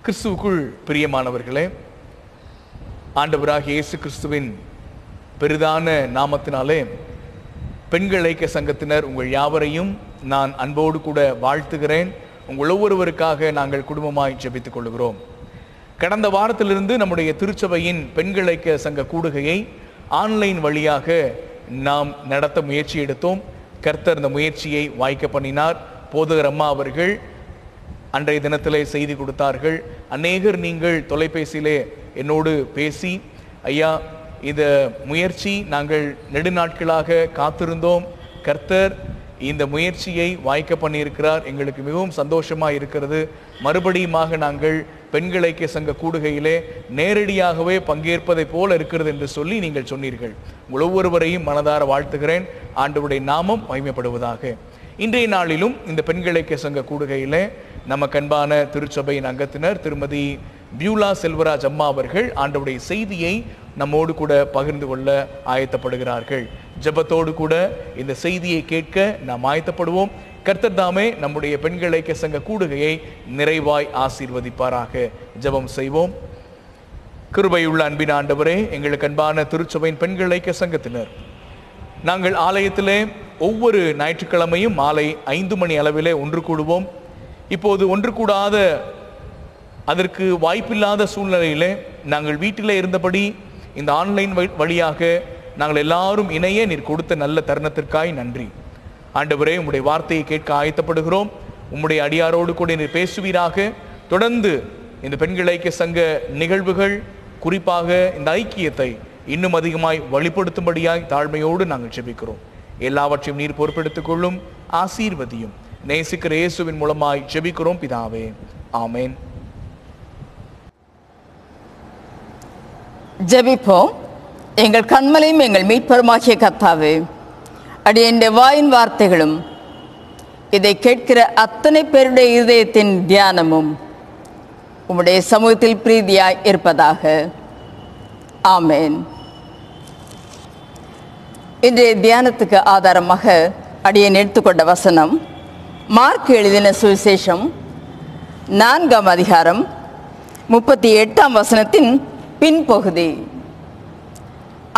கிறிஸ்துவுக்குள் பிரியமானவர்களே, ஆண்டவராகிய இயேசு கிறிஸ்துவின் பெரிதான நாமத்தினாலே பெண்கள் ஐக்கிய சங்கத்தினர் உங்கள் யாவரையும் நான் அன்போடு கூட வாழ்த்துகிறேன். உங்கள் ஒவ்வொருவருக்காக நாங்கள் குடும்பமாய் ஜெபித்துக் கொள்கிறோம். கடந்த வாரத்திலிருந்து நம்முடைய திருச்சபையின் பெண்கள் ஐக்கிய சங்க கூடுகையை ஆன்லைன் வழியாக நாம் நடத்த முயற்சி எடுத்தோம். கர்த்தர் இந்த முயற்சியை வாய்க்க பண்ணினார். போதகர் அம்மா அவர்கள் அன்றைய தினத்திலே செய்தி கொடுத்தார்கள். அநேகர் நீங்கள் தொலைபேசியிலே என்னோடு பேசி, ஐயா இந்த முயற்சி நாங்கள் நெடுநாட்களாக காத்திருந்தோம், கர்த்தர் இந்த முயற்சியை வாய்க்க பண்ணியிருக்கிறார், எங்களுக்கு மிகவும் சந்தோஷமாக இருக்கிறது, மறுபடியுமாக நாங்கள் பெண்கள் ஐக்கிய சங்க கூடுகையிலே நேரடியாகவே பங்கேற்பதை போல இருக்கிறது என்று சொல்லி நீங்கள் சொன்னீர்கள். உங்கள் ஒவ்வொருவரையும் மனதார வாழ்த்துகிறேன். ஆண்டவருடைய நாமம் மகிமைப்படுவதாக. இன்றைய நாளிலும் இந்த பெண்கள் ஐக்கிய சங்க கூடுகையிலே நம்ம அன்பான திருச்சபையின் அங்கத்தினர் திருமதி பியூலா செல்வராஜ் அம்மா அவர்கள் ஆண்டவருடைய செய்தியை நம்மோடு கூட பகிர்ந்து கொள்ள ஆயத்தப்படுகிறார்கள். ஜெபத்தோடு கூட இந்த செய்தியை கேட்க நாம் ஆயத்தப்படுவோம். கர்த்தர் தாமே நம்முடைய பெண்கள் ஐக்கிய சங்க கூடுகையை நிறைவாய் ஆசீர்வதிப்பாராக. ஜெபம் செய்வோம். கிருபையுள்ள அன்பின் ஆண்டவரே, எங்களுக்கு அன்பான திருச்சபையின் பெண்கள் ஐக்கிய சங்கத்தினர், நாங்கள் ஆலயத்திலே ஒவ்வொரு ஞாயிற்றுக்கிழமையும் மாலை 5 மணி அளவிலே ஒன்று கூடுவோம். இப்போது ஒன்று கூடாத, அதற்கு வாய்ப்பில்லாத சூழ்நிலையிலே நாங்கள் வீட்டிலே இருந்தபடி இந்த ஆன்லைன் வழியாக நாங்கள் எல்லாரும் இணைய நீர் கொடுத்த நல்ல தருணத்திற்காய் நன்றி. ஆண்டவரே, உம்முடைய வார்த்தையை கேட்க ஆயத்தப்படுகிறோம். உம்முடைய அடியாரோடு கூட நீர் பேசுவீராக. தொடர்ந்து இந்த பெண்கள் ஐக்கிய சங்க நிகழ்வுகள், குறிப்பாக இந்த ஐக்கியத்தை இன்னும் அதிகமாய் வழிபடுத்தும்படியாய் தாழ்மையோடு நாங்கள் ஜெபிக்கிறோம். எல்லாவற்றையும் நீர் பொறுப்பெடுத்துக் கொள்ளும், ஆசீர்வதியும். நேசிக்கிற இயேசுவின் மூலமாய் ஜெபிக்கிறோம் பிதாவே, ஆமேன். ஜெபிப்போம். எங்கள் கண்மலையும் எங்கள் மீட்பருமாகிய கர்த்தாவே, அடியேன் வாயின் வார்த்தைகளும் இதை கேட்கிற அத்தனை பேருடைய இதயத்தின் தியானமும் உம்முடைய சமூகத்தில் பிரீதியாய் இருப்பதாக. ஆமேன். இன்றைய தியானத்துக்கு ஆதாரமாக அடியேன் எடுத்துக்கொண்ட வசனம் மார்க் எழுதின சுவிசேஷம் 4ஆம் அதிகாரம் 38ஆம் வசனத்தின் பின்பகுதி.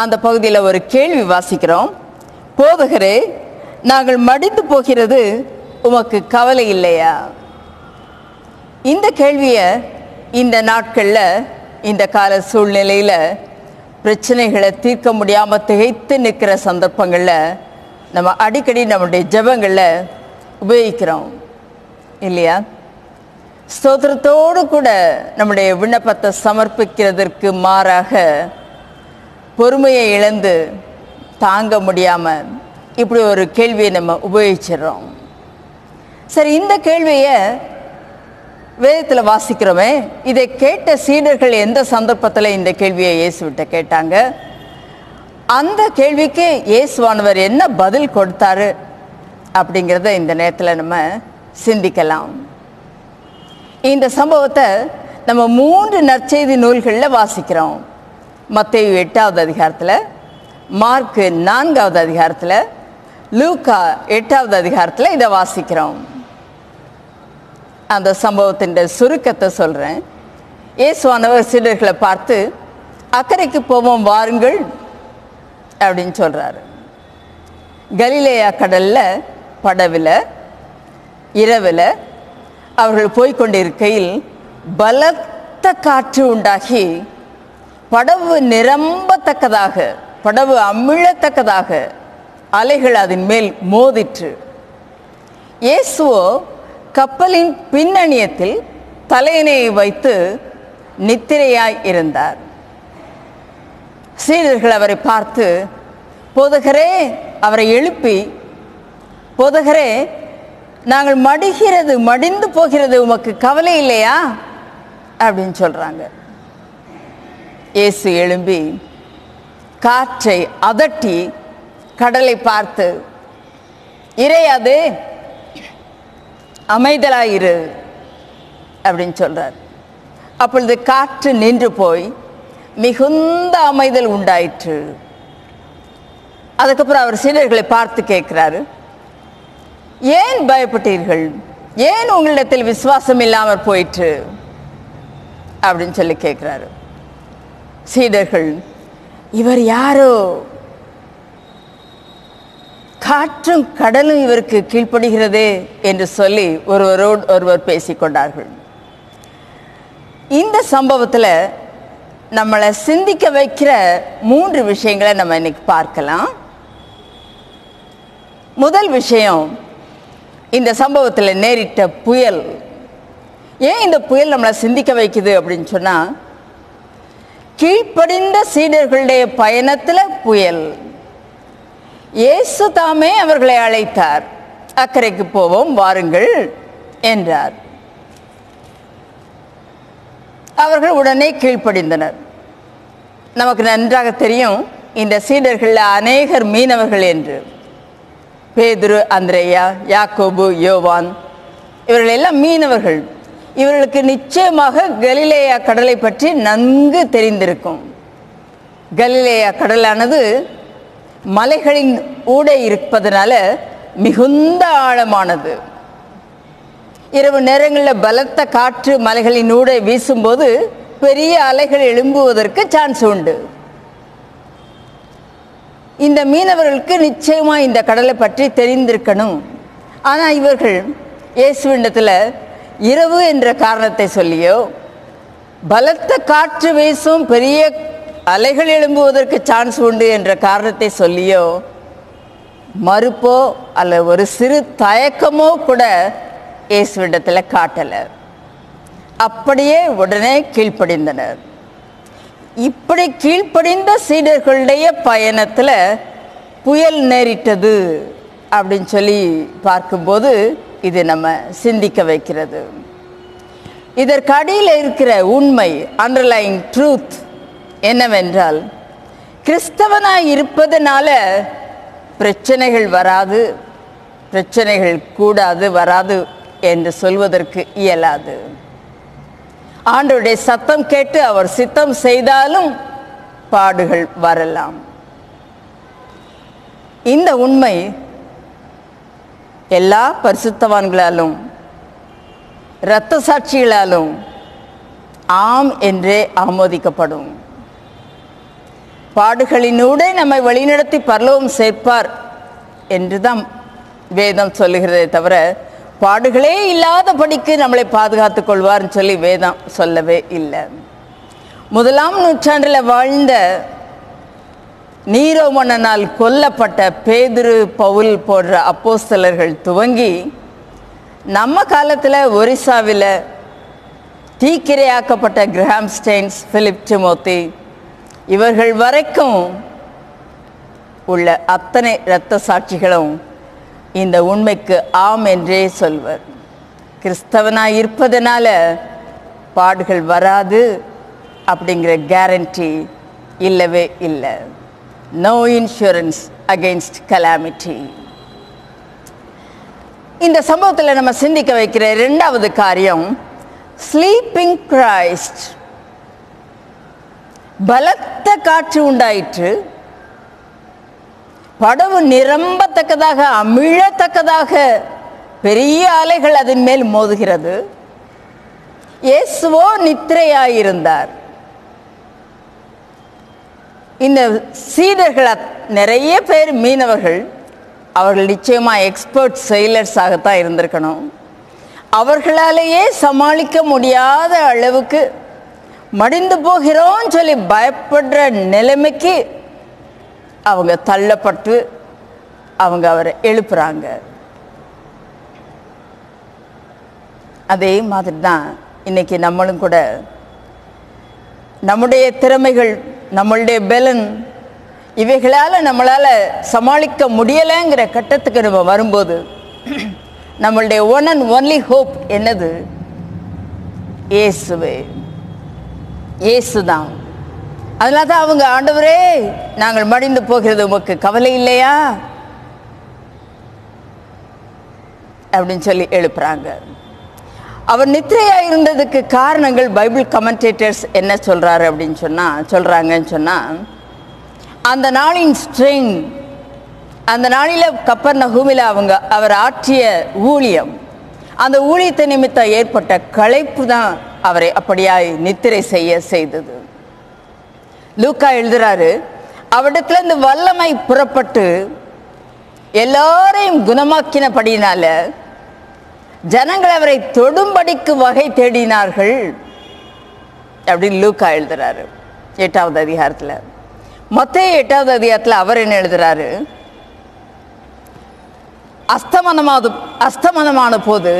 அந்த பகுதியில் ஒரு கேள்வி வாசிக்கிறோம். போதகரே, நாங்கள் மடிந்து போகிறது உமக்கு கவலை இல்லையா? இந்த கேள்வியை இந்த நாட்களில், இந்த கால சூழ்நிலையில் பிரச்சனைகளை தீர்க்க முடியாமல் திகைத்து நிற்கிற சந்தர்ப்பங்களில் நம்ம அடிக்கடி நம்முடைய ஜெபங்களில் உபயோகிக்கிறோம் இல்லையா? ஸ்தோத்திரத்தோடு கூட நம்முடைய விண்ணப்பத்தை சமர்ப்பிக்கிறதற்கு மாறாக பொறுமையை இழந்து தாங்க முடியாமல் இப்படி ஒரு கேள்வியை நம்ம உபயோகிச்சிடறோம். சரி, இந்த கேள்வியை வேதத்தில் வாசிக்கிறோமே, இதை கேட்ட சீடர்கள் எந்த சந்தர்ப்பத்தில் இந்த கேள்வியை இயேசுவிட்ட கேட்டாங்க? அந்த கேள்விக்கு இயேசுவானவர் என்ன பதில் கொடுத்தாரு அப்படிங்கிறத இந்த நேரத்தில் நம்ம சிந்திக்கலாம். இந்த சம்பவத்தை நம்ம 3 நற்செய்தி நூல்களில் வாசிக்கிறோம். மத்தேயு 8ஆவது அதிகாரத்தில், மார்க்கு 4ஆவது அதிகாரத்தில், லூக்கா 8ஆவது அதிகாரத்தில் இதை வாசிக்கிறோம். அந்த சம்பவத்தின் சுருக்கத்தை சொல்கிறேன். இயேசுவானவர் சீடர்களை பார்த்து, அக்கறைக்கு போவோம் வாருங்கள் அப்படின்னு சொல்கிறாரு. கலிலேயா கடலில் படவில் இரவில் அவர்கள் போய்கொண்டிருக்கையில் பலத்த காற்று உண்டாகி படவு நிரம்பத்தக்கதாக, படவு அமிழத்தக்கதாக அலைகள் அதன் மேல் மோதிற்று. இயேசுவோ கப்பலின் பின்னணியத்தில் தலையணையை வைத்து நித்திரையாய் இருந்தார். சீடர்கள் அவரை பார்த்து, போதகரே, அவரை எழுப்பி, போதகரே, நாங்கள் மடிந்து போகிறது உமக்கு கவலை இல்லையா அப்படின்னு சொல்றாங்க. இயேசு எழும்பி காற்றை அதட்டி கடலை பார்த்து, இறையாது, அமைதலாயிரு அப்படின்னு சொல்றார். அப்பொழுது காற்று நின்று போய் மிகுந்த அமைதல் உண்டாயிற்று. அதுக்கப்புறம் அவர் சீடர்களை பார்த்து கேட்கிறாரு, ஏன் பயப்பட்டீர்கள்? ஏன் உங்களிடத்தில் விசுவாசம் இல்லாமல் போயிற்று? அப்படின்னு சொல்லி கேட்குறாரு. சீடர்கள், இவர் யாரோ, காற்றும் கடலும் இவருக்கு கீழ்ப்படுகிறதே என்று சொல்லி ஒருவரோடு ஒருவர் பேசிக்கொண்டார்கள். இந்த சம்பவத்தில் நம்மளை சிந்திக்க வைக்கிற 3 விஷயங்களை நம்ம இன்னைக்கு பார்க்கலாம். முதல் விஷயம், இந்த சம்பவத்தில் நேரிட்ட புயல். ஏன் இந்த புயல் நம்மளை சிந்திக்க வைக்குது அப்படின்னு சொன்னால், கீழ்ப்படிந்த சீடர்களுடைய பயணத்தில் புயல். இயேசு தாமே அவர்களை அழைத்தார். அக்கறைக்கு போவோம் வாருங்கள் என்றார். அவர்கள் உடனே கீழ்ப்படிந்தனர். நமக்கு நன்றாக தெரியும் இந்த சீடர்களில் அநேகர் மீனவர்கள் என்று. பேதுரு, அந்திரேயா, யாக்கோபு, யோவான் இவர்கள் எல்லாம் மீனவர்கள். இவர்களுக்கு நிச்சயமாக கலிலேயா கடலை பற்றி நன்கு தெரிந்திருக்கும். கலிலேயா கடலானது மலைகளின் ஊடே இருப்பதனால மிகுந்த ஆழமானது. இரவு நேரங்களில் பலத்த காற்று மலைகளின் ஊடே வீசும்போது பெரிய அலைகள் எழும்புவதற்கு சான்ஸ் உண்டு. இந்த மீனவர்களுக்கு நிச்சயமாக இந்த கடலை பற்றி தெரிந்திருக்கணும். ஆனால் இவர்கள் இயேசுவிடத்தில் இரவு என்ற காரணத்தை சொல்லியோ, பலத்த காற்று வீசும் பெரிய அலைகள் எழும்புவதற்கு சான்ஸ் உண்டு என்ற காரணத்தை சொல்லியோ, மறுப்போ அல்ல ஒரு சிறு தயக்கமோ கூட இயேசுவிடத்தில் காட்டலை. அப்படியே உடனே கீழ்ப்படிந்தனர். இப்படி கீழ்ப்படிந்த சீடர்களுடைய பயணத்தில் புயல் நேரிட்டது அப்படின்னு சொல்லி பார்க்கும்போது இது நம்ம சிந்திக்க வைக்கிறது. இதற்கு அடியில் இருக்கிற உண்மை, அண்டர்லைங் ட்ரூத் என்னவென்றால், கிறிஸ்தவனாய் இருப்பதனால பிரச்சனைகள் வராது, பிரச்சனைகள் கூடாது, வராது என்று சொல்வதற்கு இயலாது. ஆண்டவருடைய சத்தம் கேட்டு அவர் சித்தம் செய்தாலும் பாடுகள் வரலாம். இந்த உண்மை எல்லா பரிசுத்தவான்களாலும் இரத்த சாட்சிகளாலும் ஆம் என்றே ஆமோதிக்கப்படும். பாடுகளினூடே நம்மை வழிநடத்தி பரலோகம் சேர்ப்பார் என்றுதான் வேதம் சொல்லுகிறதே தவிர, பாடுகளே இல்லாதபடிக்கு நம்மளை பாதுகாத்துக் கொள்வார்னு சொல்லி வேதம் சொல்லவே இல்லை. 1ஆம் நூற்றாண்டில் வாழ்ந்த நீரோ மன்னனால் கொல்லப்பட்ட பேதுரு, பவுல் போன்ற அப்போஸ்தலர்கள் துவங்கி நம்ம காலத்தில் ஒரிசாவில் தீக்கிரையாக்கப்பட்ட கிரஹாம் ஸ்டெயின்ஸ், பிலிப் டிமோத்தி இவர்கள் வரைக்கும் உள்ள அத்தனை இரத்த சாட்சிகளும் இந்த உண்மைக்கு ஆம் என்றே சொல்வர். கிறிஸ்தவனாய் இருப்பதனால பாடுகள் வராது அப்படிங்கிற கேரண்டி இல்லவே இல்லை. No insurance against calamity. இந்த சம்பவத்தில் நம்ம சிந்திக்க வைக்கிற 2வது காரியம், ஸ்லீப்பிங் கிரைஸ்ட். பலத்த காற்று உண்டாயிற்று. படவு நிரம்பத்தக்கதாக, அமிழத்தக்கதாக பெரிய அலைகள் அதன் மேல் மோதுகிறது. இயேசுவோ நித்திரையாயிருந்தார். இந்த சீடர்கள் நிறைய பேர் மீனவர்கள். அவர்கள் நிச்சயமாக எக்ஸ்பர்ட் செயிலர்ஸாகத்தான் இருந்திருக்கணும். அவர்களாலேயே சமாளிக்க முடியாத அளவுக்கு மடிந்து போகிறோன்னு சொல்லி பயப்படுற நிலைமைக்கு அவங்க தள்ளப்பட்டு அவங்க அவரை எழுப்புறாங்க. அதே மாதிரி தான் இன்னைக்கு நம்மளும் கூட நம்முடைய திறமைகள், நம்மளுடைய பலன் இவைகளால் நம்மளால் சமாளிக்க முடியலைங்கிற கட்டத்துக்கு நம்ம வரும்போது நம்மளுடைய ஒன் அண்ட் ஒன்லி ஹோப் என்னது? இயேசுவே, இயேசுதான். அதனால தான் அவங்க, ஆண்டவரே நாங்கள் மடிந்து போகிறது உமக்கு கவலை இல்லையா அப்படின்னு சொல்லி எழுப்புறாங்க. அவர் நித்திரையாக இருந்ததுக்கு காரணங்கள் பைபிள் கமெண்டேட்டர்ஸ் என்ன சொல்கிறாரு அப்படின்னு சொல்கிறாங்கன்னு சொன்னால், அந்த நாளின் ஸ்ட்ரெயின், அந்த நாளில் கப்பர்நகூமில் அவர் ஆற்றிய ஊழியம், அந்த ஊழியத்தை நிமித்தம் ஏற்பட்ட களைப்பு தான் அவரை அப்படியாய் நித்திரை செய்ய செய்தது. லூக்கா எழுதுறாரு, அவரிடத்துல இருந்து வல்லமை புறப்பட்டு எல்லாரையும் குணமாக்கினபடினால ஜனங்கள் அவரை தொடும்படிக்கு வகை தேடினார்கள் அப்படின்னு லூக்கா எழுதுறாரு 8வது அதிகாரத்தில். மத்தேயு 8வது அதிகாரத்தில் அவர் என்ன எழுதுறாரு, அஸ்தமனமான போது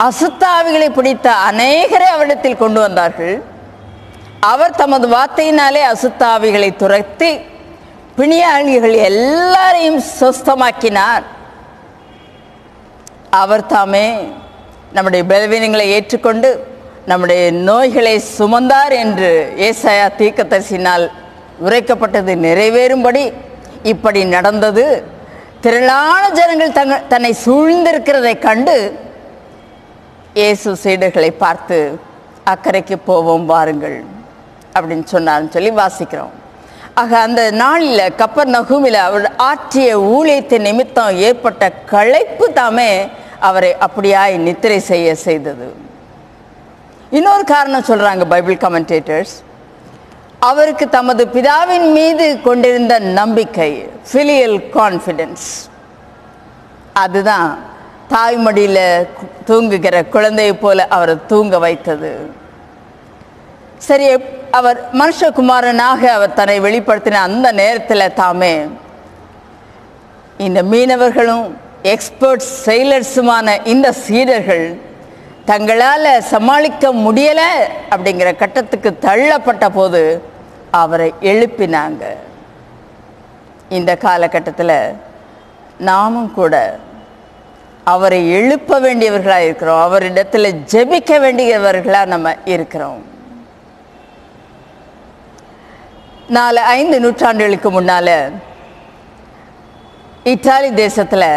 அசுத்தாவிகளை பிடித்த அநேகரை அவரிடத்தில் கொண்டு வந்தார்கள். அவர் தமது வார்த்தையினாலே அசுத்தாவிகளை துரத்தி பிணியாளிகள் எல்லாரையும் சுஸ்தமாக்கினார். அவர் தாமே நம்முடைய பலவீனங்களை ஏற்றுக்கொண்டு நம்முடைய நோய்களை சுமந்தார் என்று ஏசாயா தீர்க்கதரிசியினால் உரைக்கப்பட்டது நிறைவேறும்படி இப்படி நடந்தது. திரளான ஜனங்கள் தன்னை சூழ்ந்திருக்கிறதை கண்டு இயேசு சீடர்களை பார்த்து அக்கறைக்கு போவோம் வாருங்கள் அப்படின்னு சொன்னார்னு சொல்லி வாசிக்கிறோம். ஆக அந்த நாளில் கப்பர்நகூமில் அவர் ஆற்றிய ஊழியத்தின் நிமித்தம் ஏற்பட்ட களைப்பு தாமே அவரை அப்படியாய் நித்திரை செய்ய செய்தது. இன்னொரு காரணம் சொல்றாங்க பைபிள் கமெண்டேட்டர்ஸ், அவருக்கு தமது பிதாவின் மீது கொண்டிருந்த நம்பிக்கை, ஃபிலியல் கான்ஃபிடன்ஸ், அதுதான் தாய்மடியில் தூங்குகிற குழந்தையை போல அவரை தூங்க வைத்தது. சரி, அவர் மனுஷகுமாரனாக அவர் தன்னை வெளிப்படுத்தின அந்த நேரத்தில் தாமே இந்த மீனவர்களும் எக்ஸ்பர்ட்ஸ் செயலர்ஸுமான இந்த சீடர்கள் தங்களால் சமாளிக்க முடியலை அப்படிங்கிற கட்டத்துக்கு தள்ளப்பட்ட போது அவரை எழுப்பினாங்க. இந்த காலகட்டத்தில் நாமும் கூட அவரை எழுப்ப வேண்டியவர்களாக இருக்கிறோம். அவரிடத்தில் ஜெபிக்க வேண்டியவர்களாக நம்ம இருக்கிறோம். 4-5 நூற்றாண்டுகளுக்கு முன்னால் இத்தாலி தேசத்தில்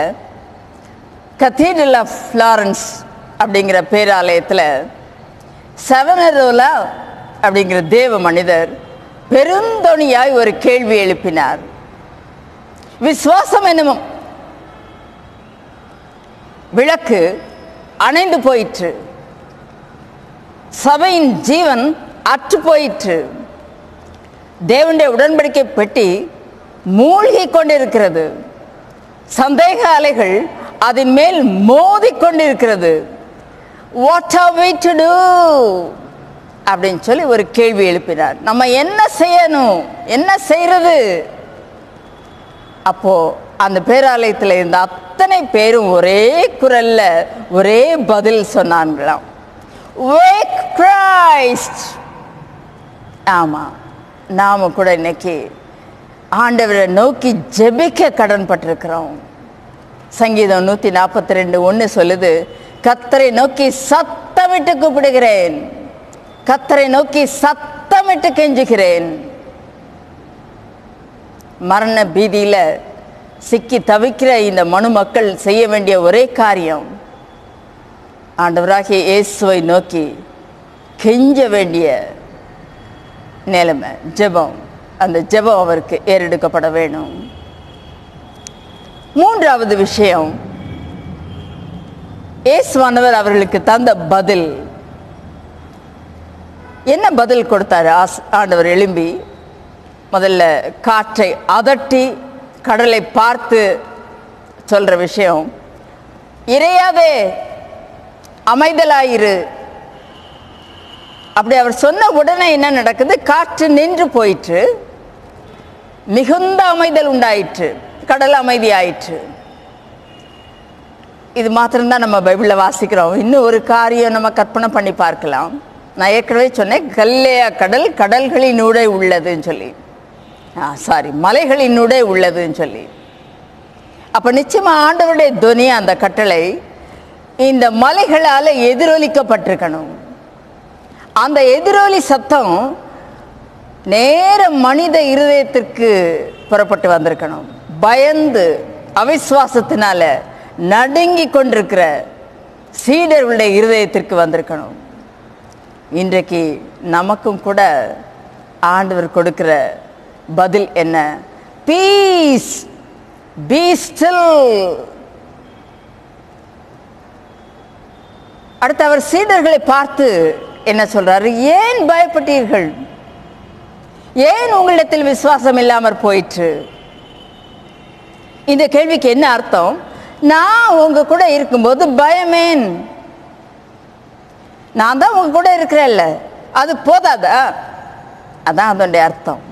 கத்தீட்ரல் ஆஃப் ஃப்ளாரன்ஸ் அப்படிங்கிற பேராலயத்தில் சவனரோலா அப்படிங்கிற தேவ மனிதர் பெருந்தொனியாய் ஒரு கேள்வி எழுப்பினார். விசுவாசம் என்னும் விளக்கு அணைந்து போயிற்று, சபையின் ஜீவன் அற்று போயிற்று, தேவனுடைய உடன்படிக்கை பெட்டி மூழ்கி கொண்டிருக்கிறது, சந்தேக அலைகள் அதன் மேல் மோதி கொண்டிருக்கிறது, what are we to do அப்படின்னு சொல்லி ஒரு கேள்வி எழுப்பினார். நம்ம என்ன செய்யணும், என்ன செய்யறது? அப்போ அந்த பேராலயத்தில் இருந்த அத்தனை பேரும் ஒரே குரல்ல ஒரே பதில் சொன்னாங்களாம், wake Christ. ஆமா, நாம கூட இன்னைக்கு ஆண்டவரை நோக்கி ஜெபிக்க கடன் பட்டிருக்கிறோம். சங்கீதம் 142:1 சொல்லுது, கர்த்தரை நோக்கி சத்தமிட்டு கூப்பிடுகிறேன், கர்த்தரை நோக்கி சத்தமிட்டு கெஞ்சுகிறேன். மரண பீதியில சிக்கி தவிக்கிற இந்த மனு மக்கள் செய்ய வேண்டிய ஒரே காரியம் ஆண்டவராகிய இயேசுவை நோக்கி கெஞ்ச வேண்டிய நிலைமை, ஜெபம். அந்த ஜெபம் அவருக்கு ஏறெடுக்கப்பட வேணும். 3வது விஷயம், இயேசுவானவர் அவர்களுக்கு தந்த பதில். என்ன பதில் கொடுத்தாரு ஆண்டவர்? எழும்பி முதல்ல காற்றை அதட்டி கடலை பார்த்து சொல்ற விஷயம், இறையாதே, அமைதலாயிரு. அப்படி அவர் சொன்ன உடனே என்ன நடக்குது? காற்று நின்று போயிற்று, மிகுந்த அமைதல் உண்டாயிற்று, கடல் அமைதி ஆயிற்று. இது மாத்திரம்தான் நம்ம பைபிளில் வாசிக்கிறோம். இன்னும் ஒரு காரியம் நம்ம கற்பனை பண்ணி பார்க்கலாம். நான் ஏற்கனவே சொன்னேன், கல்லேயா கடல் கடல்களினூடே உள்ளதுன்னு சொல்லி, மலைகளினூடே உள்ளதுன்னு சொல்லி. அப்போ நிச்சயமா ஆண்டவருடைய துணி, அந்த கட்டளை இந்த மலைகளால் எதிரொலிக்கப்பட்டிருக்கணும். அந்த எதிரொலி சத்தம் நேர மனித இருதயத்திற்கு புறப்பட்டு வந்திருக்கணும். பயந்து அவிசுவாசத்தினால நடுங்கி கொண்டிருக்கிற சீடர்களுடைய இருதயத்திற்கு வந்திருக்கணும். இன்றைக்கு நமக்கும் கூட ஆண்டவர் கொடுக்கிற பதில் என்ன? பீஸ், பீ ஸ்டில். அடுத்து அவர் சீடர்களை பார்த்து என்ன சொல்றாரு? ஏன் பயப்பட்டீர்கள்? ஏன் உங்களிடத்தில் விசுவாசம் இல்லாமற் போயிற்று? இந்த கேள்விக்கு என்ன அர்த்தம்? நான் உங்க கூட இருக்கும்போது பயமேன்? நான் தான் உங்க கூட இருக்கிறேன்ல, அது போதாதா? அதான் அதனுடைய அர்த்தம்.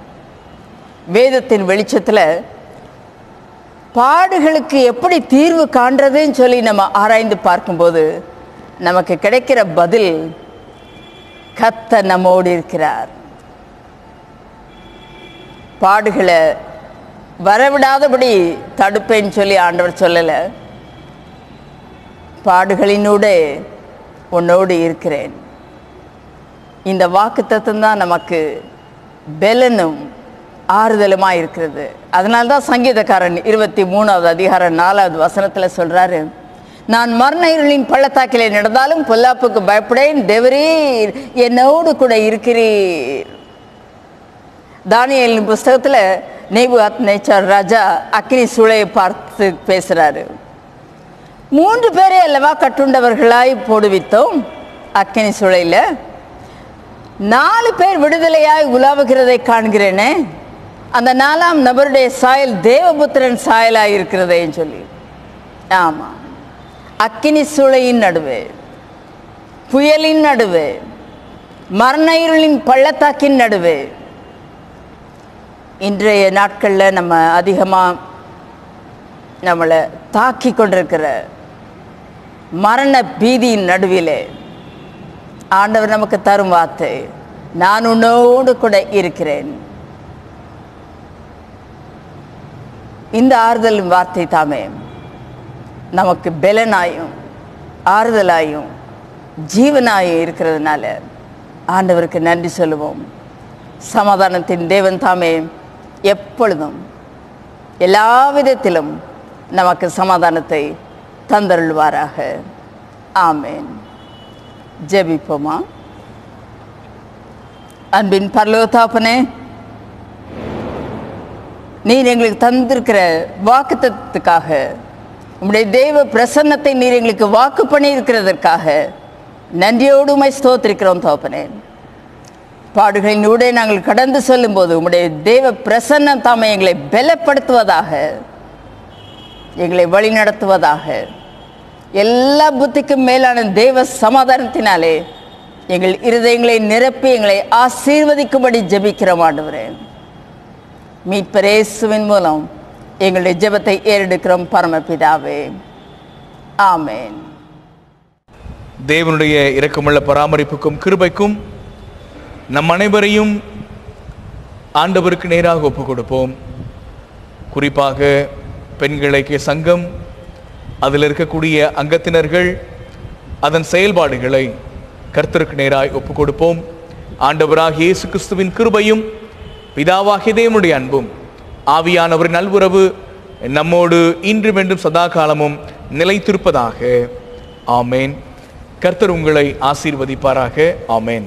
வேதத்தின் வெளிச்சத்தில் பாடுகளுக்கு எப்படி தீர்வு காண்றதுன்னு சொல்லி நம்ம ஆராய்ந்து பார்க்கும்போது நமக்கு கிடைக்கிற பதில், கர்த்தர் நம்மோடு இருக்கிறார். பாடுகளை வரவிடாதபடி தடுப்பேன்னு சொல்லி ஆண்டவர் சொல்லலை. பாடுகளினூட உன்னோடு இருக்கிறேன். இந்த வாக்குத்தத்தம் தான் நமக்கு பெலனும் ஆறுதலுமாக இருக்கிறது. அதனால்தான் சங்கீதக்காரன் 23வது அதிகாரம் 4வது வசனத்தில் சொல்றாரு, நான் மரண இருளின் பள்ளத்தாக்கிலே நடந்தாலும் பொல்லாப்புக்கு பயப்படேன், தேவரீர் என்னோடு கூட இருக்கிறீர். தானியேலின் புஸ்தகத்தில் நேபுகாத்நேச்சார் ராஜா அக்கினி சூளையை பார்த்து பேசுறாரு. 3 பேரை அல்லவா கட்டுண்டவர்களாய் போடுவித்தோம் அக்கினி சூளையில், 4 பேர் விடுதலையாய் உலாவுகிறதை காண்கிறேனே, அந்த 4ஆம் நபருடைய சாயல் தேவபுத்திரன் சாயலாய் இருக்கிறதேன்னு சொல்லி. ஆமா, அக்கினி சூளையின் நடுவே, புயலின் நடுவே, மரண இருளின் பள்ளத்தாக்கின் நடுவே, இன்றைய நாட்களில் நம்ம அதிகமாக நம்மளை தாக்கி கொண்டிருக்கிற மரண பீதியின் நடுவிலே ஆண்டவர் நமக்கு தரும் வார்த்தை, நான் உன்னோடு கூட இருக்கிறேன். இந்த ஆறுதல் வார்த்தை தாமே நமக்கு பெலனாயும் ஆறுதலாயும் ஜீவனாயும் இருக்கிறதுனால ஆண்டவருக்கு நன்றி சொல்லுவோம். சமாதானத்தின் தேவன் தாமே எப்பொழுதும் எல்லா விதத்திலும் நமக்கு சமாதானத்தை தந்தருள்வாராக. ஆமேன். ஜெபிப்போமா. அன்பின் பரலோக தகப்பனே, நீர் எங்களுக்கு தந்திருக்கிற வாக்குத்தத்தத்துக்காக, உம்முடைய தெய்வ பிரசன்னத்தை நீர் எங்களுக்கு வாக்கு பண்ணி இருக்கிறதற்காக நன்றியோடு உம்மை ஸ்தோத்திரிக்கிறோம் தகப்பனே. பாடுகளின் ஊடே நாங்கள் கடந்து செல்லும் போது உம்முடைய தெய்வ பிரசன்னம் தாமே எங்களை பலப்படுத்துவதாக, எங்களை வழி நடத்துவதாக, எல்லா புத்திக்கும் மேலான தெய்வ சமாதானத்தினாலே எங்கள் இருதயங்களை நிரப்பி எங்களை ஆசீர்வதிக்கும்படி ஜெபிக்கிறோம் ஆண்டவரே. மீட்பர் இயேசுவின் மூலம் எங்களுடைய ஜெபத்தை ஏறெடுக்கிறோம் பரமபிதாவே. ஆமேன். தேவனுடைய இரக்கமுள்ள பராமரிப்புக்கும் கிருபைக்கும் நம் அனைவரையும் ஆண்டவருக்கு நேராக ஒப்புக் கொடுப்போம். குறிப்பாக பெண்கள் ஐக்கிய சங்கம், அதில் இருக்கக்கூடிய அங்கத்தினர்கள், அதன் செயல்பாடுகளை கர்த்தருக்கு நேராய் ஒப்புக் கொடுப்போம். ஆண்டவராகிய இயேசு கிறிஸ்துவின் கிருபையும் பிதாவாகிய தேவனுடைய அன்பும் ஆவியானவரின் நல்வுறவு நம்மோடு இன்றும் என்றும் சதா காலமும் நிலைத்திருப்பதாக. ஆமேன். கர்த்தர் உங்களை ஆசீர்வதிப்பாராக. ஆமேன்.